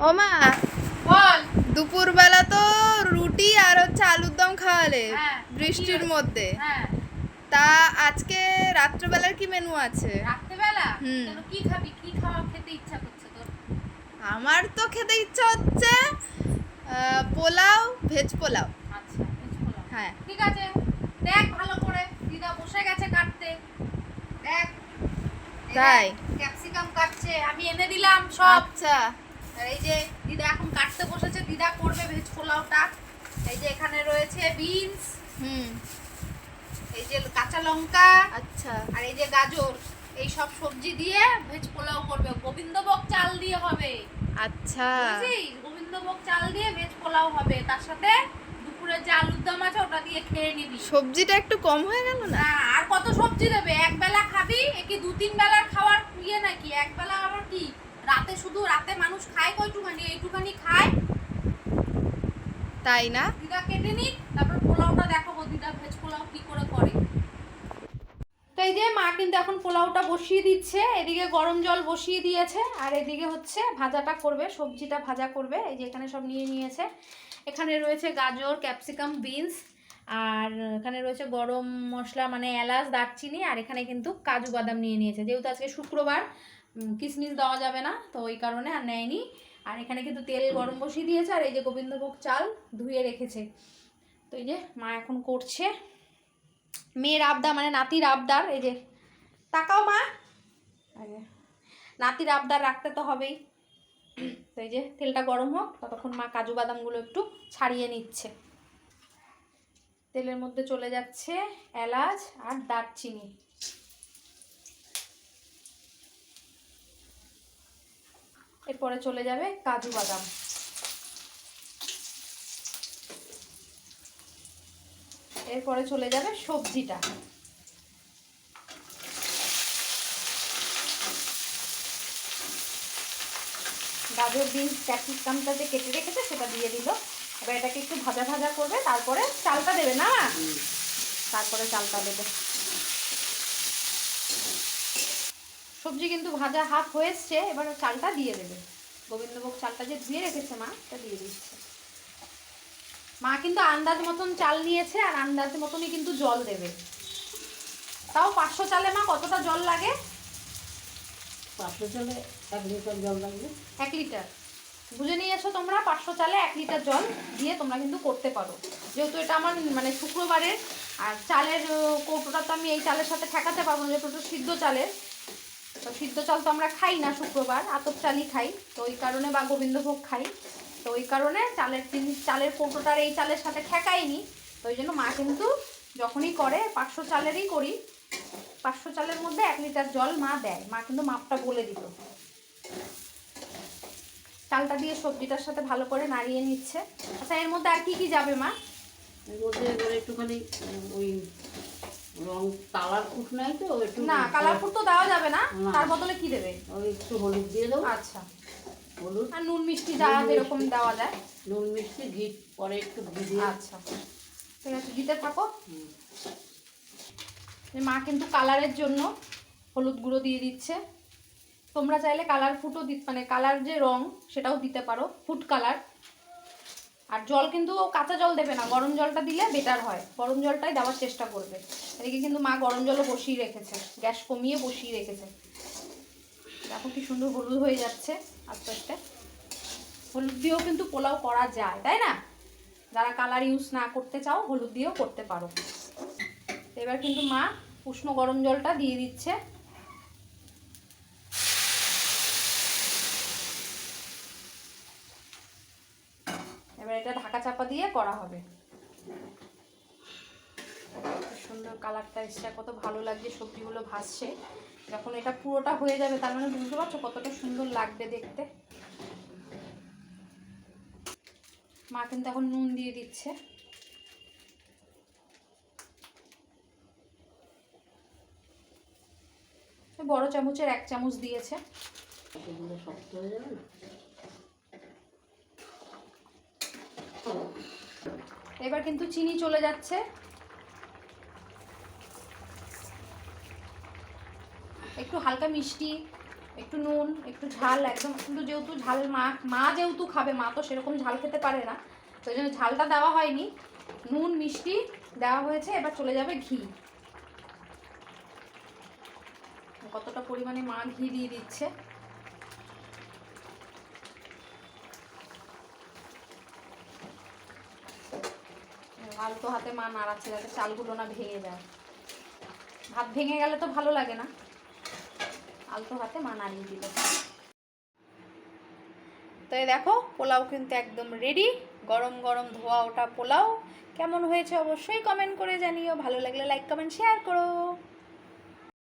ও মা, বল। দুপুরবেলা তো রুটি আর হচ্ছে আলুর দম খাওয়ালে হ্যাঁ, বৃষ্টির মধ্যে। হ্যাঁ, তা আজকে রাত্রেবেলার কি মেনু আছে? রাত্রেবেলা হুম। কেন, কি খাবি, কি খাওয়া খেতে ইচ্ছা করছে তোর? আমার তো খেতে ইচ্ছা হচ্ছে পোলাও, ভেজ পোলাও। আচ্ছা, ভেজ পোলাও। হ্যাঁ। ঠিক আছে, দেখ ভালো করে, দিদা বসে গেছে কাটতে। দেখ, তাই? ক্যাপসিকাম কাটছে, আমি এনে দিলাম সব। আচ্ছা। আর এই যে দিদা এখন কাটতে বসেছে, দিদা করবে ভেজ পোলাওটা। এই যে এখানে রয়েছে বিনস, হুম। এই যে কাঁচা লঙ্কা, আচ্ছা। আর এই যে গাজর, এই সব সবজি দিয়ে ভেজ পোলাও করবে। গোবিন্দভোগ চাল দিয়ে হবে। আচ্ছা। বুঝেছিস? গোবিন্দভোগ চাল দিয়ে ভেজ পোলাও হবে, তার সাথে দুপুরে যে আলুর দম আছে ওটা দিয়ে খেয়ে নিবি। সবজিটা একটু কম হয়ে গেল না? না, আর কত সবজি দেবে? এক বেলা খাবি, কি দু তিন বেলার খাওয়ার ইয়ে নাকি? এক বেলা আবার কি রাতে? শুধু রাতে মানুষ খায় কয়টুখানি? এইটুখানি খায়। তাই না? দিদা কেটে নিক, তারপর পোলাওটা দেখাবো দিদা ভেজ পোলাও কি করে করে। তো এই যে মা কিন্তু এখন পোলাওটা বসিয়ে দিচ্ছে, এদিকে গরম জল বসিয়ে দিয়েছে, আর এদিকে হচ্ছে ভাজাটা করবে, সবজিটা ভাজা করবে। এই যে এখানে সব নিয়ে নিয়েছে, এখানে রয়েছে গাজর, ক্যাপসিকাম, বিনস, আর এখানে রয়েছে গরম মশলা মানে এলাচ, দারচিনি, আর এখানে কিন্তু কাজু বাদাম নিয়ে নিয়েছে। যেহেতু আজকে শুক্রবার, কিশমিশ দেওয়া যাবে না, তো ওই কারণে আর নেয়নি। আর এখানে কিন্তু তেল গরম বসিয়ে দিয়েছে, আর এই যে গোবিন্দভোগ চাল ধুয়ে রেখেছে। তো এই যে মা এখন করছে। মেয়ের আবদার মানে নাতির আবদার, এই যে তাকাও মা, নাতির আবদার রাখতে তো হবেই। তো এই যে তেলটা গরম হোক, ততক্ষণ মা কাজু বাদামগুলো একটু ছাড়িয়ে নিচ্ছে। তেলের মধ্যে চলে যাচ্ছে এলাচ আর দারচিনি, এরপরে চলে যাবে কাজু বাদাম, এরপরে চলে যাবে সবজিটা। গাজর, বিনস, ক্যাপসিকামটা যে কেটে রেখেছে সেটা দিয়ে দিল। এবার এটাকে একটু ভাজা ভাজা করবে, তারপরে চালটা দেবে না, তারপরে চালটা দেবে। সবজি কিন্তু ভাজা হাফ হয়েছে, এবার চালটা দিয়ে দেবে। গোবিন্দভোগ চালটা যে ধুয়ে রেখেছে মা, এটা দিয়ে দিচ্ছে। মা কিন্তু আন্দাজ মতন চাল নিয়েছে, আর আন্দাজ মতনই কিন্তু জল দেবে। তাও 500 চালে মা কতটা জল লাগে? 500 চালে 1 লিটার জল লাগবে। 1 লিটার বুঝে নিয়েছো তোমরা? 500 চালে 1 লিটার জল দিয়ে তোমরা কিন্তু করতে পারো। যেহেতু এটা আমার মানে শুক্রবারের, আর চালের কৌটোটা তো আমি এই চালের সাথে ঠেকাতে পারবো না, যেহেতু সিদ্ধ চালের। তো সিদ্ধ চাল তো আমরা খাই না শুক্রবার, আতপ চালই খাই, তো ওই কারণে, বা গোবিন্দভোগ খাই, তো ওই কারণে চালের কৌটোটার এই চালের সাথে ঠেকাইনি। তো ওই জন্য মা কিন্তু যখনই করে 500 চালেরই করি, 500 চালের মধ্যে 1 লিটার জল মা দেয়। মা কিন্তু মাপটা বলে দিত। চালটা দিয়ে সবজিটার সাথে ভালো করে নাড়িয়ে নিচ্ছে। আচ্ছা, এর মধ্যে আর কি কি যাবে মা? এর মধ্যে এবার একটুখানি ওই রং কালার ফুট নাই তো একটু, না, কালার ফুড তো দেওয়া যাবে না, না। তার বদলে কি দেবে? ওই একটু হলুদ দিয়ে দেবো। আচ্ছা, হলুদ আর নুন মিষ্টি যা যেরকম দেওয়া যায়। নুন মিষ্টি ঘি, পরে একটু ঘি দিয়ে। আচ্ছা, ঠিক আছে, দিতে থাকো। মা কিন্তু কালারের জন্য হলুদ গুঁড়ো দিয়ে দিচ্ছে। তোমরা চাইলে কালার ফুডও মানে কালার যে রং সেটাও দিতে পারো, ফুড কালার। আর জল কিন্তু কাঁচা জল দেবে না, গরম জলটা দিলে বেটার হয়, গরম জলটাই দেওয়ার চেষ্টা করবে। এদিকে কিন্তু মা গরম জলও বসিয়ে রেখেছে, গ্যাস কমিয়ে বসিয়ে রেখেছে। দেখো কি সুন্দর হলুদ হয়ে যাচ্ছে আস্তে আস্তে। হলুদ দিয়েও কিন্তু পোলাও করা যায়, তাই না? যারা কালার ইউজ না করতে চাও, হলুদ দিয়েও করতে পারো। এবার কিন্তু মা উষ্ণ গরম জলটা দিয়ে দিচ্ছে। এবার এটা ঢাকা চাপা দিয়ে করা হবে। সুন্দর কালারটা এসছে, কত ভালো লাগছে, সবজিগুলো ভাসছে। যখন এটা পুরোটা হয়ে যাবে, তার মানে বুঝতে পারছো কতটা সুন্দর লাগবে দেখতে। মা কিন্তু এখন নুন দিয়ে দিচ্ছে। বড় চামচের 1 চামচ দিয়েছে। এগুলো শক্ত হয়ে যাবে না? এবার কিন্তু চিনি চলে যাচ্ছে, একটু হালকা মিষ্টি একটু নুন, একটু ঝাল, একদম কিন্তু যেহেতু ঝাল মা যেহেতু খাবে, মা তো সেরকম ঝাল খেতে পারে না, তো ওই জন্য ঝালটা দেওয়া হয়নি, নুন মিষ্টি দেওয়া হয়েছে। এবার চলে যাবে ঘি। কতটা পরিমাণে মা ঘি দিয়ে দিচ্ছে। আলতো হাতে মা নাড়াচ্ছে যাতে চালগুলো না ভেঙে যায়। ভাত ভেঙে গেলে তো ভালো লাগে না, আলতো হাতে মা নাড়িয়ে দিল। তো এই দেখো পোলাও কিন্তু একদম রেডি। গরম গরম ধোয়া ওটা পোলাও কেমন হয়েছে অবশ্যই কমেন্ট করে জানিও। ভালো লাগলে লাইক কমেন্ট শেয়ার করো।